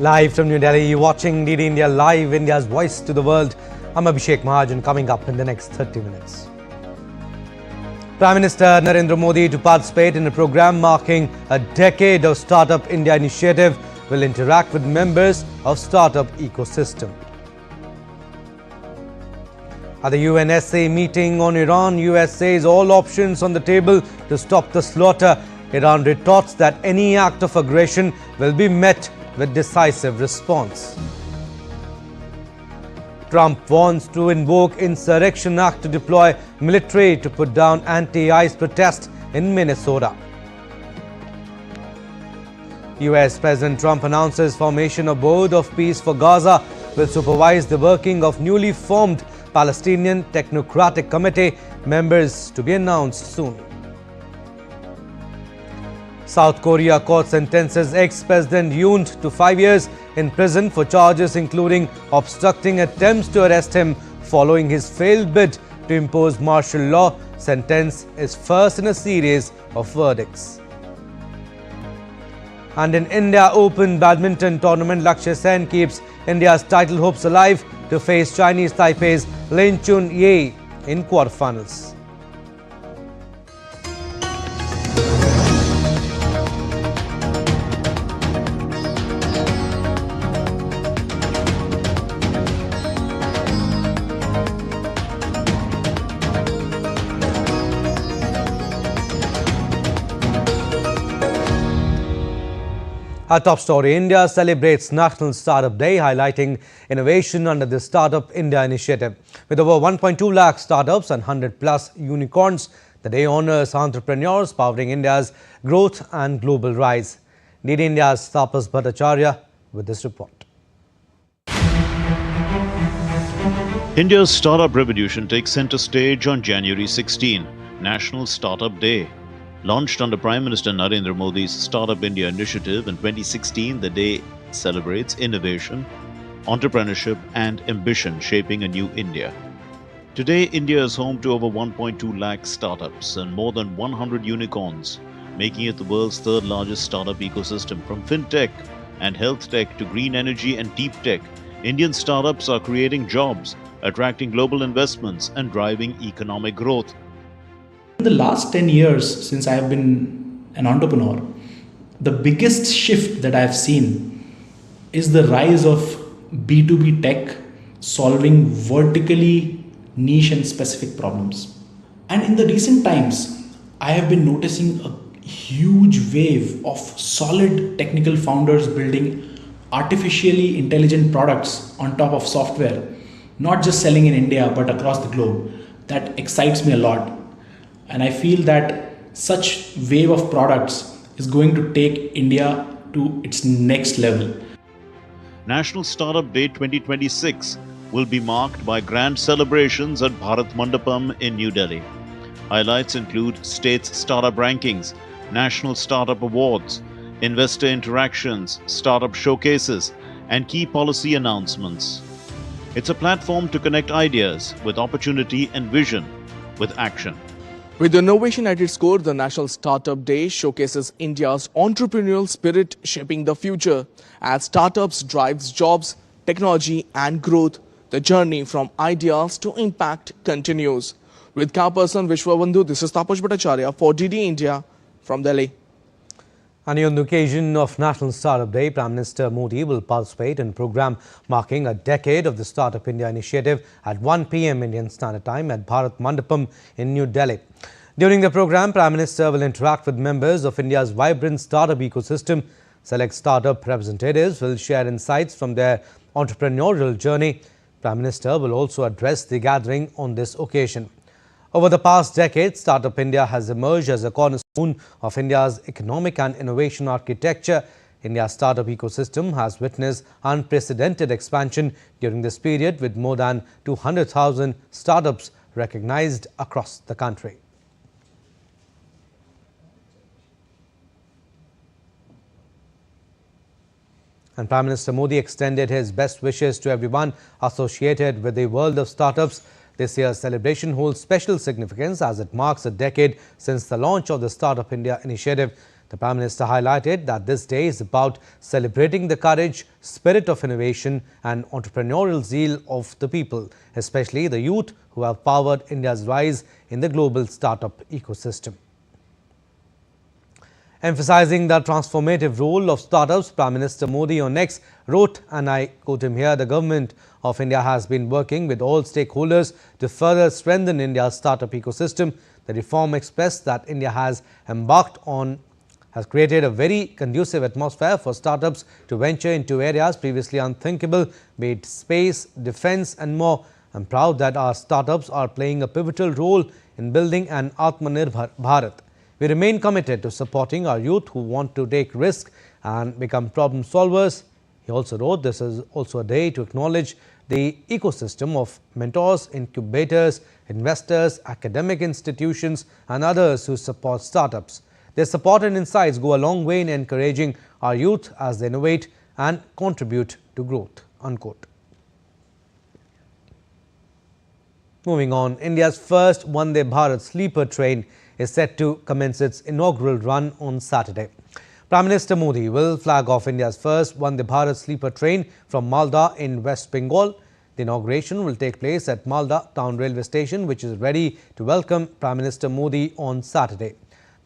Live from New Delhi, you're watching DD India Live, India's voice to the world. I'm Abhishek Mahajan, coming up in the next 30 minutes. Prime Minister Narendra Modi to participate in a program marking a decade of Startup India initiative will interact with members of startup ecosystem. At the UNSC meeting on Iran, US says all options on the table to stop the slaughter. Iran retorts that any act of aggression will be met with decisive response. Trump wants to invoke Insurrection Act to deploy military to put down anti-ICE protests in Minnesota. US President Trump announces formation of Board of Peace for Gaza will supervise the working of newly formed Palestinian Technocratic Committee, members to be announced soon. South Korea court sentences ex-President Yoon to 5 years in prison for charges including obstructing attempts to arrest him following his failed bid to impose martial law. Sentence is first in a series of verdicts. And in India Open Badminton tournament, Lakshya Sen keeps India's title hopes alive to face Chinese Taipei's Lin Chun-Ye in quarterfinals. Our top story, India celebrates National Startup Day, highlighting innovation under the Startup India initiative. With over 1.2 lakh startups and 100 plus unicorns, the day honors entrepreneurs powering India's growth and global rise. DD India's Tapas Bhattacharya with this report. India's startup revolution takes center stage on January 16, National Startup Day. Launched under Prime Minister Narendra Modi's Startup India initiative in 2016, the day celebrates innovation, entrepreneurship and ambition shaping a new India. Today, India is home to over 1.2 lakh startups and more than 100 unicorns, making it the world's third largest startup ecosystem. From fintech and health tech to green energy and deep tech, Indian startups are creating jobs, attracting global investments and driving economic growth. In the last 10 years since I have been an entrepreneur, the biggest shift that I have seen is the rise of B2B tech solving vertically niche and specific problems. And in the recent times, I have been noticing a huge wave of solid technical founders building artificially intelligent products on top of software, not just selling in India but across the globe. That excites me a lot. And I feel that such wave of products is going to take India to its next level. National Startup Day 2026 will be marked by grand celebrations at Bharat Mandapam in New Delhi. Highlights include states' startup rankings, national startup awards, investor interactions, startup showcases, and key policy announcements. It's a platform to connect ideas with opportunity and vision with action. With innovation at its core, the National Startup Day showcases India's entrepreneurial spirit shaping the future. As startups drives jobs, technology and growth, the journey from ideas to impact continues. With Person Vishwabandhu, this is Tapas Bhattacharya for DD India from Delhi. And on the occasion of National Startup Day, Prime Minister Modi will participate in a program marking a decade of the Startup India initiative at 1 p.m. Indian Standard Time at Bharat Mandapam in New Delhi. During the program, Prime Minister will interact with members of India's vibrant startup ecosystem. Select startup representatives will share insights from their entrepreneurial journey. Prime Minister will also address the gathering on this occasion. Over the past decade, Startup India has emerged as a cornerstone of India's economic and innovation architecture. India's startup ecosystem has witnessed unprecedented expansion during this period, with more than 200,000 startups recognized across the country. And Prime Minister Modi extended his best wishes to everyone associated with the world of startups. This year's celebration holds special significance as it marks a decade since the launch of the Startup India initiative. The Prime Minister highlighted that this day is about celebrating the courage, spirit of innovation and entrepreneurial zeal of the people, especially the youth who have powered India's rise in the global startup ecosystem. Emphasizing the transformative role of startups, Prime Minister Modi on X wrote, and I quote him here, "The government of India has been working with all stakeholders to further strengthen India's startup ecosystem. The reform expressed that India has embarked on has created a very conducive atmosphere for startups to venture into areas previously unthinkable, be it space, defense and more. I'm proud that our startups are playing a pivotal role in building an Atmanirbhar Bharat. We remain committed to supporting our youth who want to take risks and become problem solvers." He also wrote, "This is also a day to acknowledge the ecosystem of mentors, incubators, investors, academic institutions and others who support startups. Their support and insights go a long way in encouraging our youth as they innovate and contribute to growth." Unquote. Moving on, India's first Vande Bharat sleeper train is set to commence its inaugural run on Saturday. Prime Minister Modi will flag off India's first Vande Bharat sleeper train from Malda in West Bengal. The inauguration will take place at Malda Town Railway Station, which is ready to welcome Prime Minister Modi on Saturday.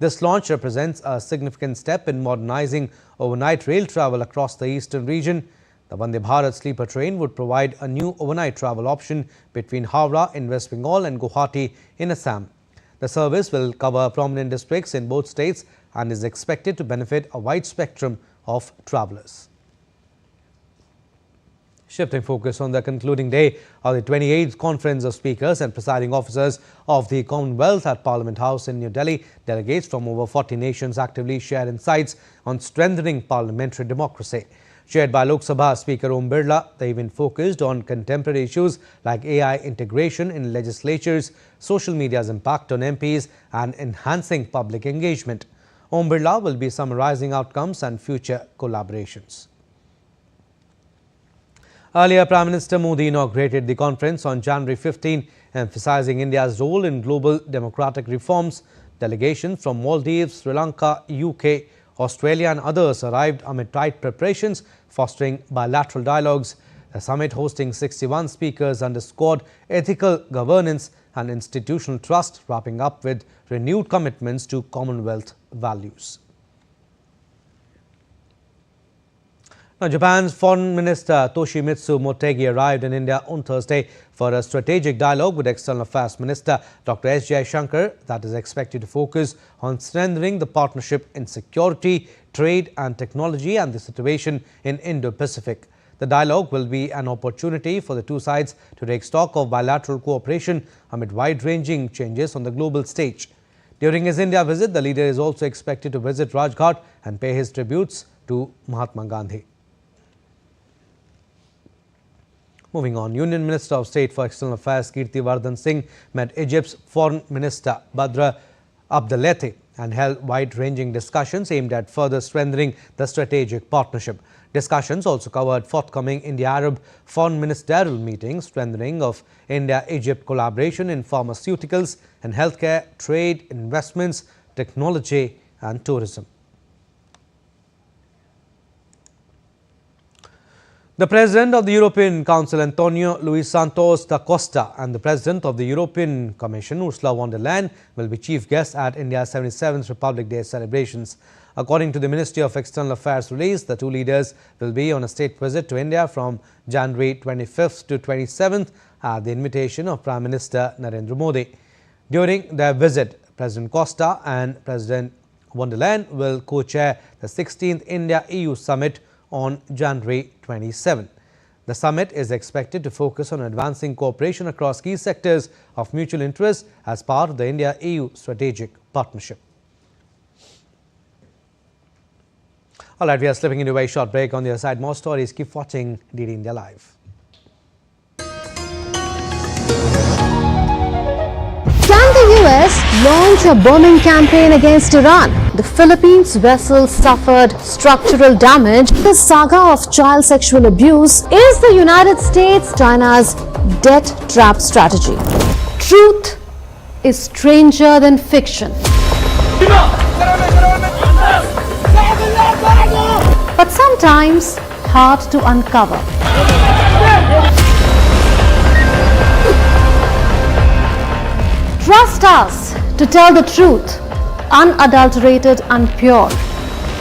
This launch represents a significant step in modernizing overnight rail travel across the eastern region. The Vande Bharat sleeper train would provide a new overnight travel option between Howrah in West Bengal and Guwahati in Assam. The service will cover prominent districts in both states and is expected to benefit a wide spectrum of travellers. Shifting focus on the concluding day of the 28th Conference of Speakers and Presiding Officers of the Commonwealth at Parliament House in New Delhi, delegates from over 40 nations actively shared insights on strengthening parliamentary democracy. Chaired by Lok Sabha Speaker Om Birla, the event focused on contemporary issues like AI integration in legislatures, social media's impact on MPs and enhancing public engagement. Om Birla will be summarizing outcomes and future collaborations. Earlier, Prime Minister Modi inaugurated the conference on January 15, emphasizing India's role in global democratic reforms. Delegations from Maldives, Sri Lanka, UK, Australia and others arrived amid tight preparations, fostering bilateral dialogues. The summit, hosting 61 speakers, underscored ethical governance and institutional trust, wrapping up with renewed commitments to Commonwealth values. Now, Japan's Foreign Minister Toshimitsu Motegi arrived in India on Thursday for a strategic dialogue with External Affairs Minister Dr. S. Jaishankar that is expected to focus on strengthening the partnership in security, trade and technology and the situation in Indo-Pacific. The dialogue will be an opportunity for the two sides to take stock of bilateral cooperation amid wide-ranging changes on the global stage. During his India visit, the leader is also expected to visit Rajghat and pay his tributes to Mahatma Gandhi. Moving on, Union Minister of State for External Affairs Kirti Vardhan Singh met Egypt's Foreign Minister Badr Abdelatty and held wide-ranging discussions aimed at further strengthening the strategic partnership. Discussions also covered forthcoming India-Arab foreign ministerial meetings, strengthening of India-Egypt collaboration in pharmaceuticals and healthcare, trade, investments, technology and tourism. The President of the European Council, Antonio Luis Santos da Costa, and the President of the European Commission, Ursula von der Leyen, will be chief guests at India's 77th Republic Day celebrations. According to the Ministry of External Affairs release, the two leaders will be on a state visit to India from January 25th to 27th at the invitation of Prime Minister Narendra Modi. During their visit, President Costa and President von der Leyen will co-chair the 16th India-EU Summit on January 27. The summit is expected to focus on advancing cooperation across key sectors of mutual interest as part of the India-EU strategic partnership. All right, we are slipping into a very short break. On the other side, more stories. Keep watching DD India Live. Can the US launch a bombing campaign against Iran? The Philippines vessel suffered structural damage. The saga of child sexual abuse is the United States China's debt trap strategy. Truth is stranger than fiction. but sometimes hard to uncover. Trust us to tell the truth, unadulterated and pure,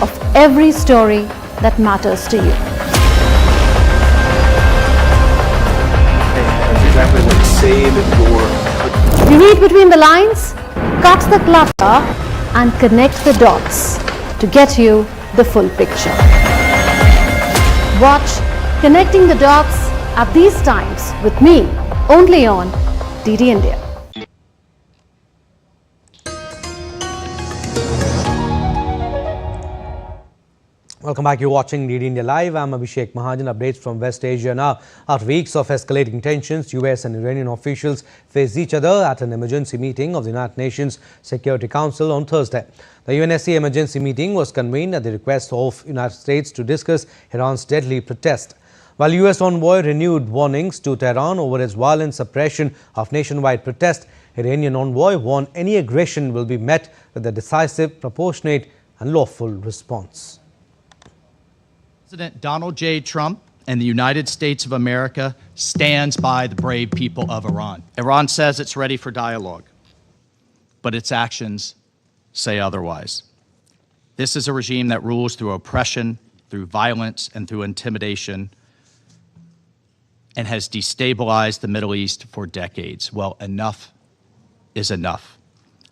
of every story that matters to you. That's exactly what save your. You read between the lines, cut the clutter and connect the dots to get you the full picture. Watch Connecting the Dots at these times with me, only on DD India. Welcome back. You're watching DD India Live. I'm Abhishek Mahajan. Updates from West Asia now. After weeks of escalating tensions, US and Iranian officials faced each other at an emergency meeting of the United Nations Security Council on Thursday. The UNSC emergency meeting was convened at the request of United States to discuss Iran's deadly protest. While US envoy renewed warnings to Tehran over its violent suppression of nationwide protest, Iranian envoy warned any aggression will be met with a decisive, proportionate and lawful response. President Donald J. Trump and the United States of America stands by the brave people of Iran. Iran says it's ready for dialogue, but its actions say otherwise. This is a regime that rules through oppression, through violence, and through intimidation, and has destabilized the Middle East for decades. Well, enough is enough.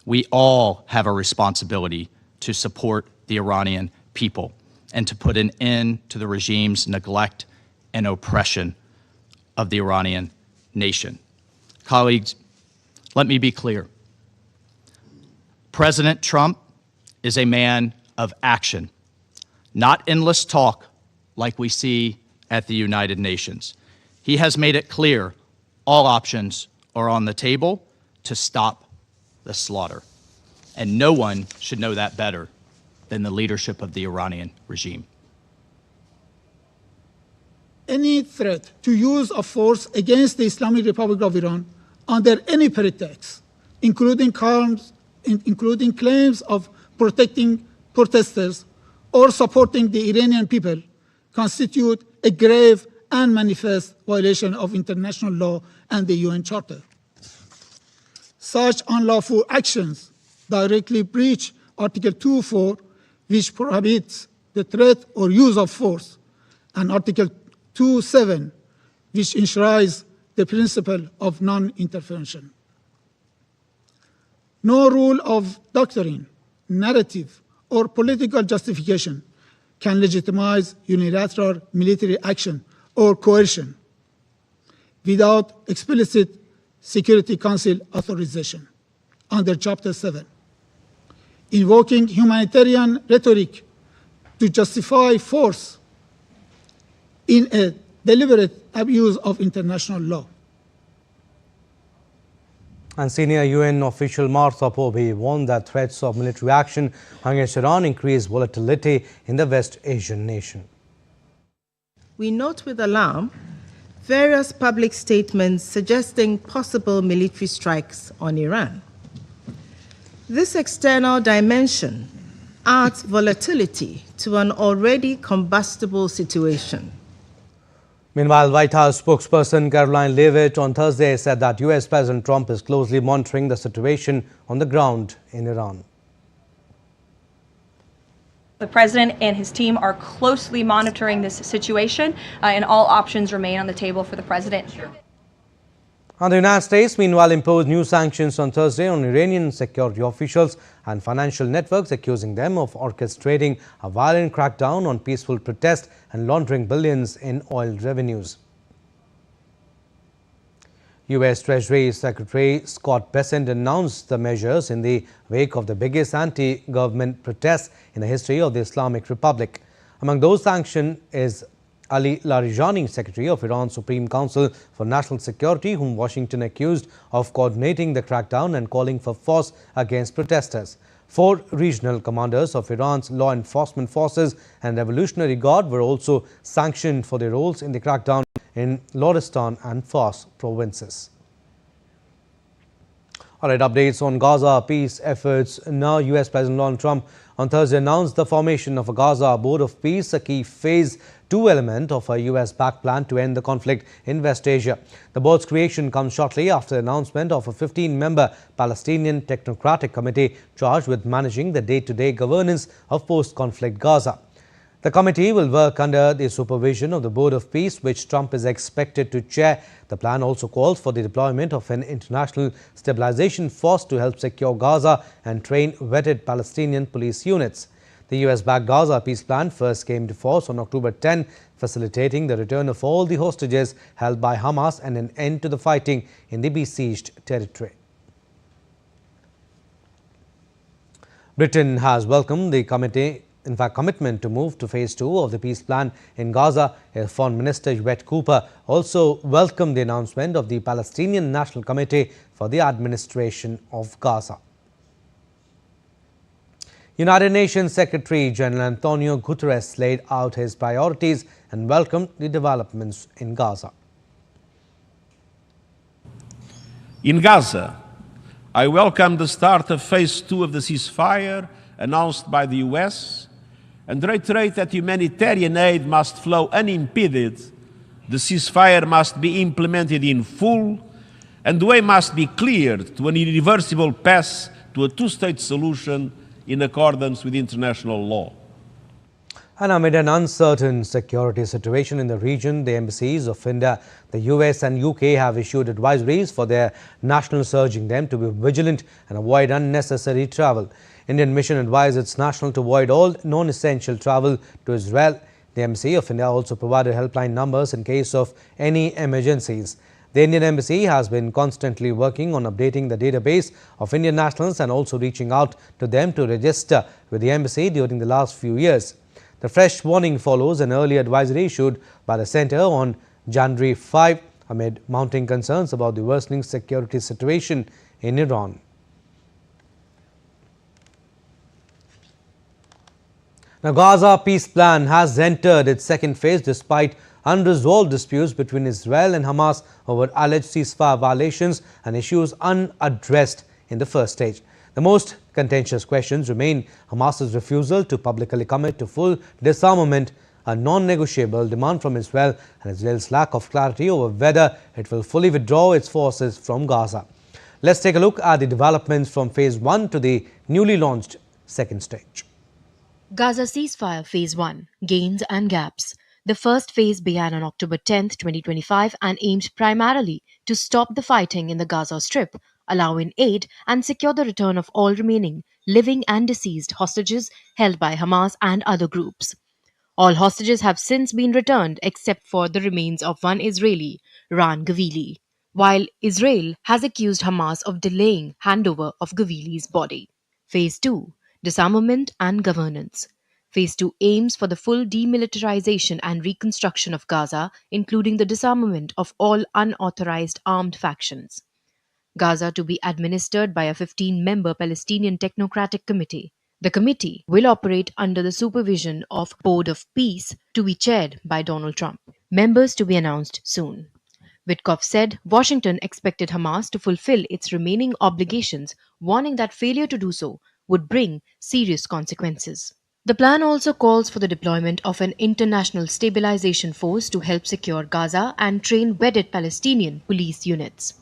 We all have a responsibility to support the Iranian people and to put an end to the regime's neglect and oppression of the Iranian nation. Colleagues, let me be clear. President Trump is a man of action, not endless talk like we see at the United Nations. He has made it clear all options are on the table to stop the slaughter. And no one should know that better than the leadership of the Iranian regime. Any threat to use of force against the Islamic Republic of Iran under any pretext, including claims of protecting protesters or supporting the Iranian people, constitute a grave and manifest violation of international law and the UN Charter. Such unlawful actions directly breach Article 2.4, which prohibits the threat or use of force, and Article 2.7, which enshrines the principle of non-intervention. No rule of doctrine, narrative, or political justification can legitimize unilateral military action or coercion without explicit Security Council authorization under Chapter 7. Invoking humanitarian rhetoric to justify force in a deliberate abuse of international law. And senior UN official Martha Pobe warned that threats of military action against Iran increase volatility in the West Asian nation. We note with alarm various public statements suggesting possible military strikes on Iran. This external dimension adds volatility to an already combustible situation. Meanwhile, White House spokesperson Caroline Leavitt on Thursday said that US President Trump is closely monitoring the situation on the ground in Iran. The president and his team are closely monitoring this situation, and all options remain on the table for the president. And the United States, meanwhile, imposed new sanctions on Thursday on Iranian security officials and financial networks, accusing them of orchestrating a violent crackdown on peaceful protest and laundering billions in oil revenues. U.S. Treasury Secretary Scott Bessent announced the measures in the wake of the biggest anti-government protests in the history of the Islamic Republic. Among those sanctioned is Ali Larijani, Secretary of Iran's Supreme Council for National Security, whom Washington accused of coordinating the crackdown and calling for force against protesters. 4 regional commanders of Iran's law enforcement forces and Revolutionary Guard were also sanctioned for their roles in the crackdown in Lorestan and Fars provinces. All right, updates on Gaza peace efforts. Now, US President Donald Trump on Thursday announced the formation of a Gaza Board of Peace, a key phase 2 element of a US-backed plan to end the conflict in West Asia. The board's creation comes shortly after the announcement of a 15-member Palestinian technocratic committee charged with managing the day-to-day governance of post-conflict Gaza. The committee will work under the supervision of the Board of Peace, which Trump is expected to chair. The plan also calls for the deployment of an international stabilization force to help secure Gaza and train vetted Palestinian police units. The US-backed Gaza peace plan first came to force on October 10, facilitating the return of all the hostages held by Hamas and an end to the fighting in the besieged territory. Britain has welcomed the commitment to move to phase 2 of the peace plan in Gaza. Foreign Minister Yvette Cooper also welcomed the announcement of the Palestinian National Committee for the administration of Gaza. United Nations Secretary General Antonio Guterres laid out his priorities and welcomed the developments in Gaza. In Gaza, I welcome the start of phase 2 of the ceasefire announced by the US and reiterate that humanitarian aid must flow unimpeded, the ceasefire must be implemented in full, and the way must be cleared to an irreversible path to a two-state solution in accordance with international law. And amid an uncertain security situation in the region, the embassies of India, the US and UK have issued advisories for their nationals, urging them to be vigilant and avoid unnecessary travel. Indian mission advised its national to avoid all non-essential travel to Israel. The Embassy of India also provided helpline numbers in case of any emergencies. The Indian Embassy has been constantly working on updating the database of Indian nationals and also reaching out to them to register with the Embassy during the last few years. The fresh warning follows an early advisory issued by the Centre on January 5 amid mounting concerns about the worsening security situation in Iran. Now, Gaza peace plan has entered its second phase despite unresolved disputes between Israel and Hamas over alleged ceasefire violations and issues unaddressed in the first stage. The most contentious questions remain Hamas's refusal to publicly commit to full disarmament, a non-negotiable demand from Israel, and Israel's lack of clarity over whether it will fully withdraw its forces from Gaza. Let's take a look at the developments from phase 1 to the newly launched second stage. Gaza ceasefire phase 1, gains and gaps. The first phase began on October 10, 2025 and aimed primarily to stop the fighting in the Gaza Strip, allow in aid and secure the return of all remaining living and deceased hostages held by Hamas and other groups. All hostages have since been returned except for the remains of one Israeli, Ran Gavili, while Israel has accused Hamas of delaying handover of Gavili's body. Phase 2, disarmament and governance. Phase 2 aims for the full demilitarization and reconstruction of Gaza, including the disarmament of all unauthorized armed factions. Gaza to be administered by a 15-member Palestinian technocratic committee. The committee will operate under the supervision of Board of Peace to be chaired by Donald Trump. Members to be announced soon. Witkoff said Washington expected Hamas to fulfill its remaining obligations, warning that failure to do so would bring serious consequences. The plan also calls for the deployment of an international stabilization force to help secure Gaza and train vetted Palestinian police units.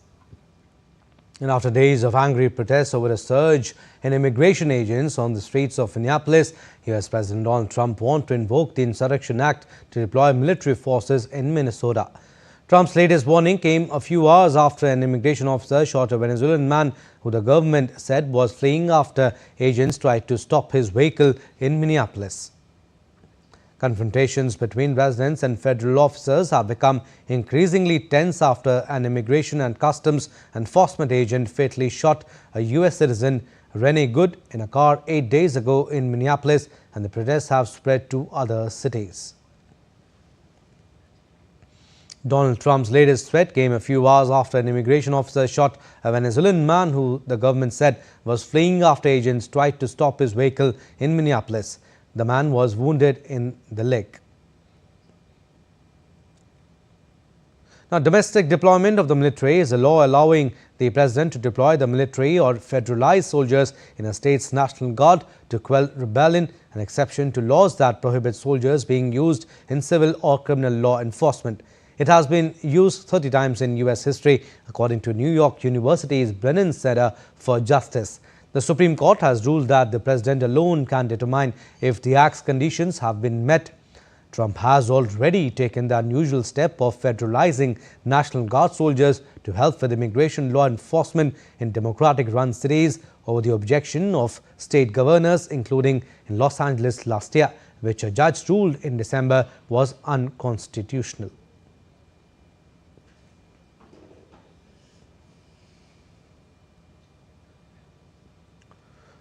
And after days of angry protests over a surge in immigration agents on the streets of Minneapolis, US President Donald Trump warned to invoke the Insurrection Act to deploy military forces in Minnesota. Trump's latest warning came a few hours after an immigration officer shot a Venezuelan man who the government said was fleeing after agents tried to stop his vehicle in Minneapolis. Confrontations between residents and federal officers have become increasingly tense after an immigration and customs enforcement agent fatally shot a U.S. citizen, Renee Good, in a car 8 days ago in Minneapolis, and the protests have spread to other cities. Donald Trump's latest threat came a few hours after an immigration officer shot a Venezuelan man who the government said was fleeing after agents tried to stop his vehicle in Minneapolis. The man was wounded in the leg. Now, domestic deployment of the military is a law allowing the president to deploy the military or federalized soldiers in a state's national guard to quell rebellion, an exception to laws that prohibit soldiers being used in civil or criminal law enforcement. It has been used 30 times in U.S. history, according to New York University's Brennan Center for Justice. The Supreme Court has ruled that the president alone can determine if the Act's conditions have been met. Trump has already taken the unusual step of federalizing National Guard soldiers to help with immigration law enforcement in Democratic-run cities over the objection of state governors, including in Los Angeles last year, which a judge ruled in December was unconstitutional.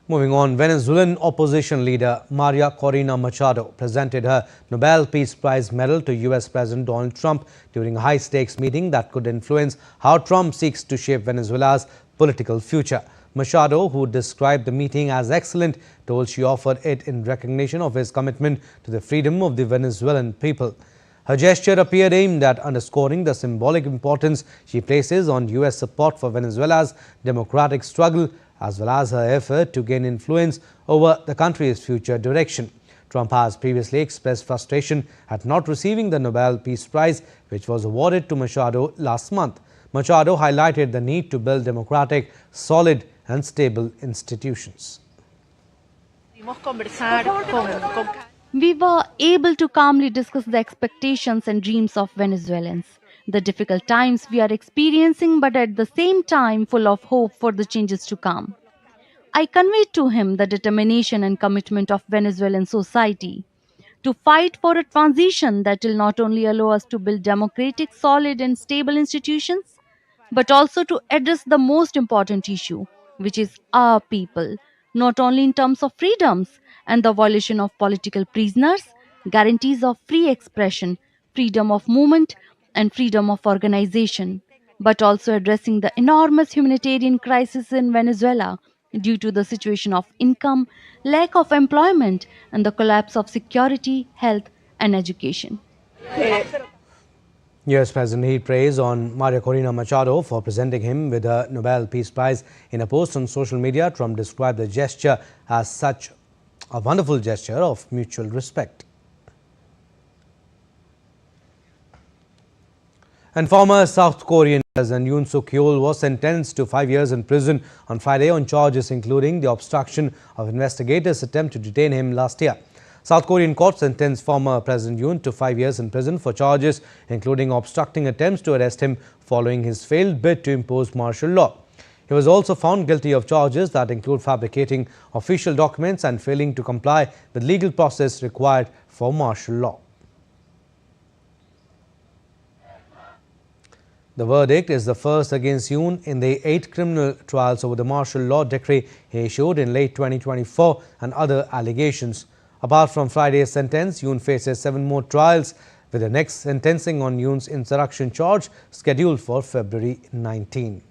Moving on, Venezuelan opposition leader Maria Corina Machado presented her Nobel Peace Prize medal to U.S. President Donald Trump during a high-stakes meeting that could influence how Trump seeks to shape Venezuela's political future. Machado, who described the meeting as excellent, told she offered it in recognition of his commitment to the freedom of the Venezuelan people. Her gesture appeared aimed at underscoring the symbolic importance she places on U.S. support for Venezuela's democratic struggle, as well as her effort to gain influence over the country's future direction. Trump has previously expressed frustration at not receiving the Nobel Peace Prize, which was awarded to Machado last month. Machado highlighted the need to build democratic, solid and stable institutions. We were able to calmly discuss the expectations and dreams of Venezuelans, the difficult times we are experiencing, but at the same time full of hope for the changes to come. I conveyed to him the determination and commitment of Venezuelan society to fight for a transition that will not only allow us to build democratic, solid and stable institutions, but also to address the most important issue, which is our people, not only in terms of freedoms and the violation of political prisoners, guarantees of free expression, freedom of movement and freedom of organization, but also addressing the enormous humanitarian crisis in Venezuela due to the situation of income, lack of employment, and the collapse of security, health, and education. U.S. President heaped praise on Maria Corina Machado for presenting him with a Nobel Peace Prize. In a post on social media, Trump described the gesture as such a wonderful gesture of mutual respect. And former South Korean President Yoon Suk-yeol was sentenced to 5 years in prison on Friday on charges including the obstruction of investigators' attempt to detain him last year. South Korean court sentenced former President Yoon to 5 years in prison for charges including obstructing attempts to arrest him following his failed bid to impose martial law. He was also found guilty of charges that include fabricating official documents and failing to comply with legal process required for martial law. The verdict is the first against Yoon in the 8 criminal trials over the martial law decree he issued in late 2024 and other allegations. Apart from Friday's sentence, Yoon faces 7 more trials, with the next sentencing on Yoon's insurrection charge scheduled for February 19.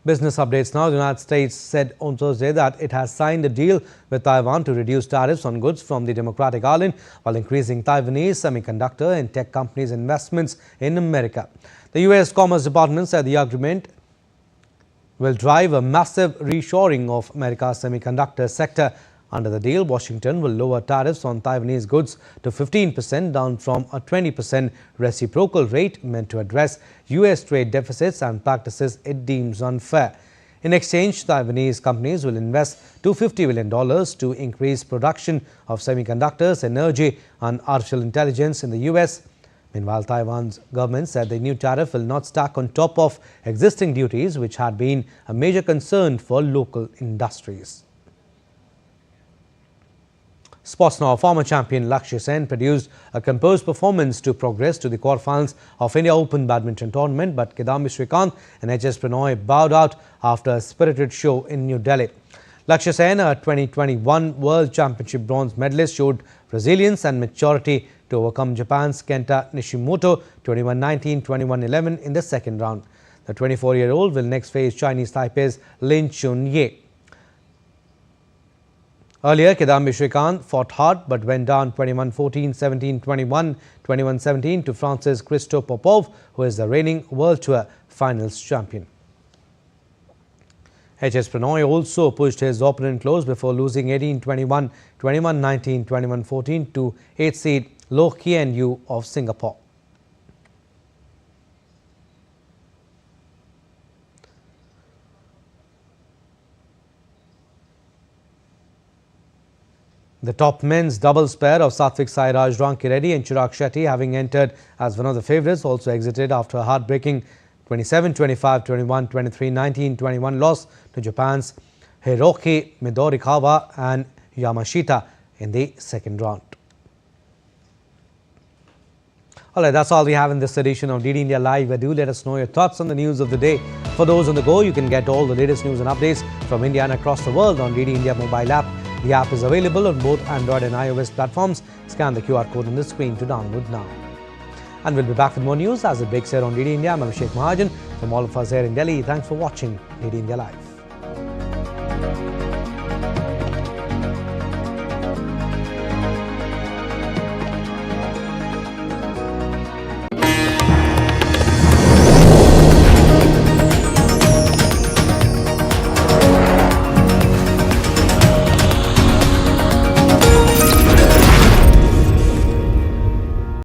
Business updates now. The United States said on Thursday that it has signed a deal with Taiwan to reduce tariffs on goods from the democratic island while increasing Taiwanese semiconductor and tech companies' investments in America. The U.S. Commerce Department said the agreement will drive a massive reshoring of America's semiconductor sector. Under the deal, Washington will lower tariffs on Taiwanese goods to 15%, down from a 20% reciprocal rate meant to address U.S. trade deficits and practices it deems unfair. In exchange, Taiwanese companies will invest $250 billion to increase production of semiconductors, energy and artificial intelligence in the U.S. Meanwhile, Taiwan's government said the new tariff will not stack on top of existing duties, which had been a major concern for local industries. Sports now. Former champion Lakshya Sen produced a composed performance to progress to the quarterfinals of India Open Badminton tournament, but Kidambi Srikanth and HS Pranoy bowed out after a spirited show in New Delhi. Lakshya Sen, a 2021 World Championship bronze medalist, showed resilience and maturity to overcome Japan's Kenta Nishimoto 21-19, 21-11 in the second round. The 24-year-old will next face Chinese Taipei's Lin Chunye. Earlier, Kidambi Shrikant fought hard but went down 21-14, 17-21, 21-17 to France's Christo Popov, who is the reigning World Tour Finals champion. HS Pranoy also pushed his opponent close before losing 18-21, 21-19, 21-14 to 8th seed Loh Kien Yew of Singapore. The top men's doubles pair of Satvik Sairaj Rankireddy and Chirag Shetty, having entered as one of the favourites, also exited after a heartbreaking 27-25, 21-23, 19-21 loss to Japan's Hiroki Midorikawa and Yamashita in the second round. Alright, that's all we have in this edition of DD India Live. Do let us know your thoughts on the news of the day. For those on the go, you can get all the latest news and updates from India and across the world on DD India mobile app. The app is available on both Android and iOS platforms. Scan the QR code on the screen to download now. And we'll be back with more news as it breaks here on DD India. I'm Abhishek Mahajan. From all of us here in Delhi, thanks for watching DD India Live.